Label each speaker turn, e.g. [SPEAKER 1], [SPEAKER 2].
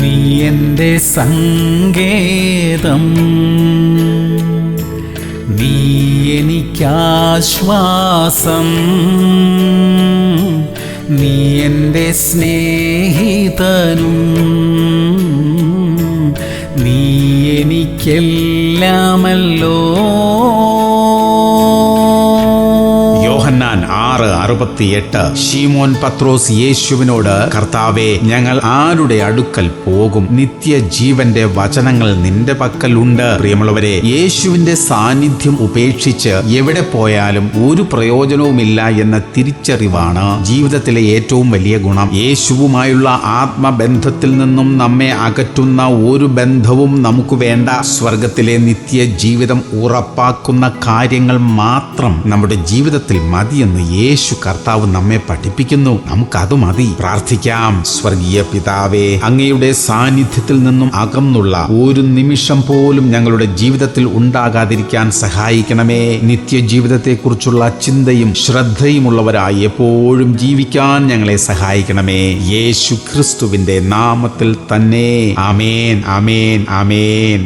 [SPEAKER 1] നീ എൻ്റെ സങ്കേതം, നീ എനിക്കാശ്വാസം, നീ എൻ്റെ സ്നേഹിതനും, നീ എനിക്കെല്ലാമല്ലോ.
[SPEAKER 2] യോഹന്നാൻ 6:68. ശീമോൻ പത്രോസ് യേശുവിനോട്, കർത്താവേ, ഞങ്ങൾ ആരുടെ അടുക്കൽ പോകും? നിത്യജീവന്റെ വചനങ്ങൾ നിന്റെ പക്കൽ ഉണ്ട്. പ്രിയമുള്ളവരെ, യേശുവിന്റെ സാന്നിധ്യം ഉപേക്ഷിച്ച് എവിടെ പോയാലും ഒരു പ്രയോജനവുമില്ല എന്ന തിരിച്ചറിവാണ് ജീവിതത്തിലെ ഏറ്റവും വലിയ ഗുണം. യേശുവുമായുള്ള ആത്മബന്ധത്തിൽ നിന്നും നമ്മെ അകറ്റുന്ന ഒരു ബന്ധവും നമുക്ക് വേണ്ട. സ്വർഗത്തിലെ നിത്യജീവിതം ഉറപ്പാക്കുന്ന കാര്യങ്ങൾ മാത്രം നമ്മുടെ ജീവിതത്തിൽ മതിയെന്ന് യേശു കർത്താവ് നമ്മെ പഠിപ്പിക്കുന്നു. നമുക്കത് മതി. പ്രാർത്ഥിക്കാം. സ്വർഗീയ പിതാവേ, അങ്ങയുടെ സാന്നിധ്യത്തിൽ നിന്നും അകന്നുള്ള ഒരു നിമിഷം പോലും ഞങ്ങളുടെ ജീവിതത്തിൽ ഉണ്ടാകാതിരിക്കാൻ സഹായിക്കണമേ. നിത്യജീവിതത്തെക്കുറിച്ചുള്ള ചിന്തയും ശ്രദ്ധയുമുള്ളവരായി എപ്പോഴും ജീവിക്കാൻ ഞങ്ങളെ സഹായിക്കണമേ. യേശു ക്രിസ്തുവിന്റെ നാമത്തിൽ തന്നെ. ആമേൻ, ആമേൻ, ആമേൻ.